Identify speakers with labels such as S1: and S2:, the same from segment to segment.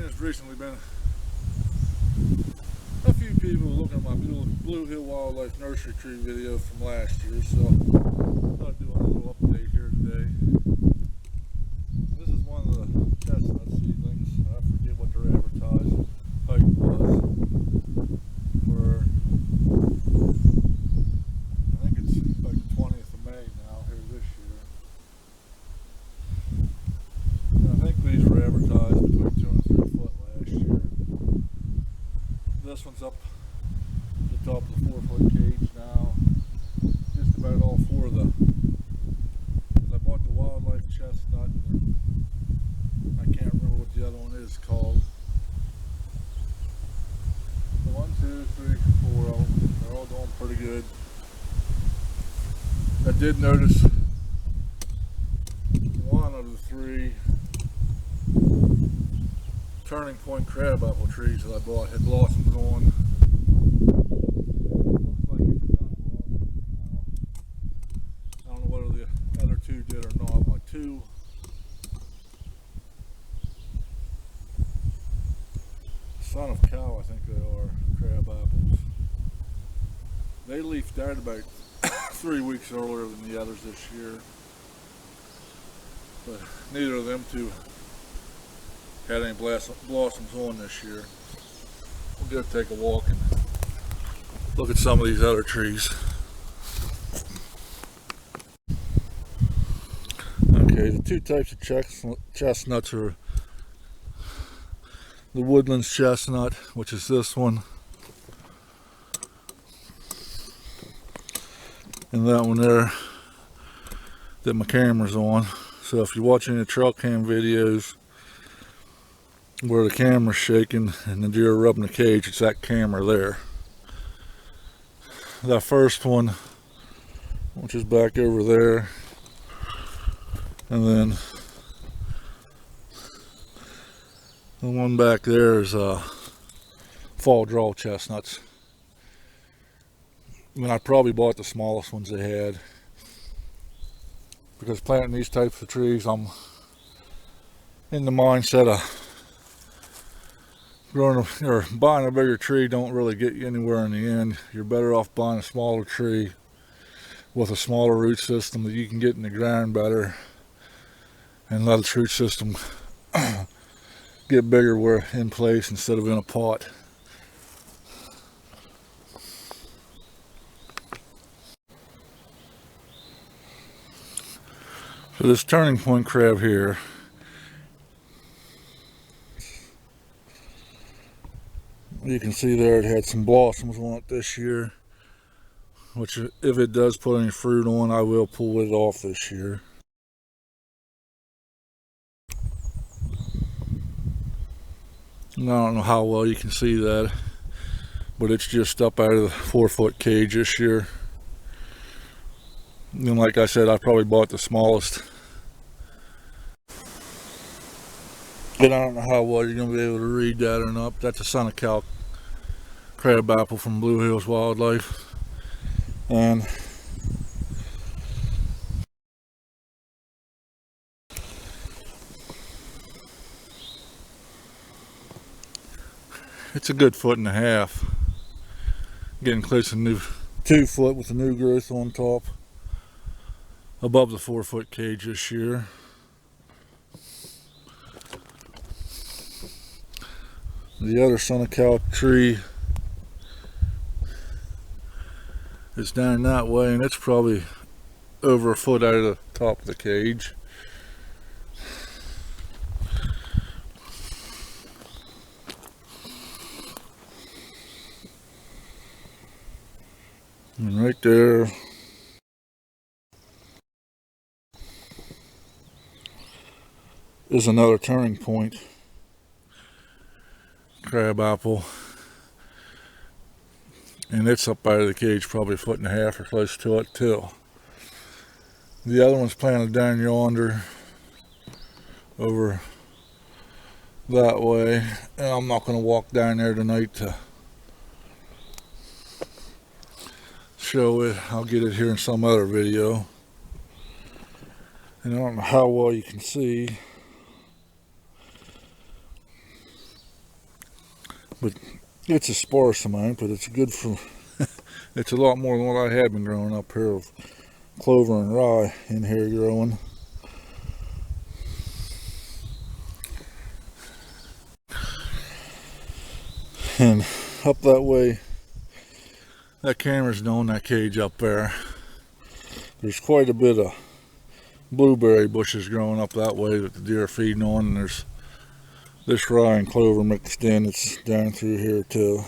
S1: There's recently been a few people looking at my Blue Hill Wildlife Nursery tree video from last year, so I thought I'd do a little update here today. This is one of the chestnut seedlings. I forget what their advertised height was. I think it's like the 20th of May now here this year. And I think these were advertised between 2 and 3 foot last year. This one's up to the top of the 4-foot cage now. Just about all 4 of the. I bought the Wildlife Chestnut. I can't remember what the other one is called. So 1, 2, 3, 4 of them. They're all doing pretty good. I did notice one of the 3 turning point crabapple trees that I bought had blossoms on. Looks like it's done wrong. I don't know whether the other 2 did or not. My 2 son of cow, I think they are, crabapples. They leafed out about 3 weeks earlier than the others this year. But neither of them 2 had any blossoms on this year. We'll go take a walk and look at some of these other trees. Okay, the 2 types of chestnuts are the Woodlands Chestnut, which is this one, and that one there that my camera's on. So if you're watching the trail cam videos where the camera's shaking and the deer are rubbing the cage, it's that camera there. That first one, which is back over there, and then the one back there is fall draw chestnuts. I mean, I probably bought the smallest ones they had because planting these types of trees, I'm in the mindset of growing or buying a bigger tree don't really get you anywhere in the end. You're better off buying a smaller tree with a smaller root system that you can get in the ground better and let its root system get bigger where in place instead of in a pot. So this turning point crab here, you can see there it had some blossoms on it this year, which if it does put any fruit on, I will pull it off this year. And I don't know how well you can see that, but it's just up out of the 4-foot cage this year. And like I said, I probably bought the smallest. And I don't know how well you're going to be able to read that or not. That's a son of cow crabapple from Blue Hills Wildlife. And it's a good 1.5 foot. Getting close to new 2 foot with the new growth on top. Above the 4-foot cage this year. The other son of cow tree is down that way, and it's probably over 1 foot out of the top of the cage. And right there is another turning point crabapple, and it's up out of the cage probably 1.5 foot or close to it too. The other one's planted down yonder over that way, and I'm not going to walk down there tonight to show it. I'll get it here in some other video. And I don't know how well you can see, but it's a sparse amount, but it's good for, it's a lot more than what I had been growing up here of clover and rye in here growing. And up that way, that camera's doing that cage up there. There's quite a bit of blueberry bushes growing up that way that the deer are feeding on, and there's this rye and clover mixed in. It's down through here too.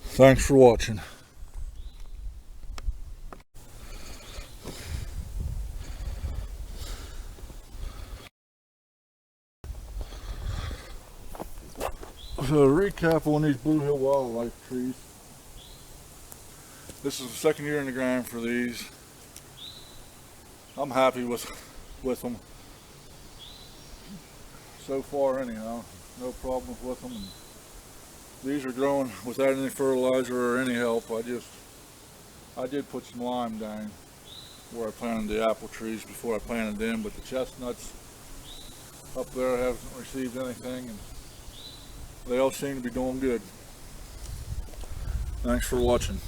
S1: Thanks for watching. So, a recap on these Blue Hill Wildlife trees. This is the second year in the ground for these. I'm happy with them so far anyhow. No problems with them. And these are growing without any fertilizer or any help. I did put some lime down where I planted the apple trees before I planted them, but the chestnuts up there haven't received anything, and they all seem to be doing good. Thanks for watching.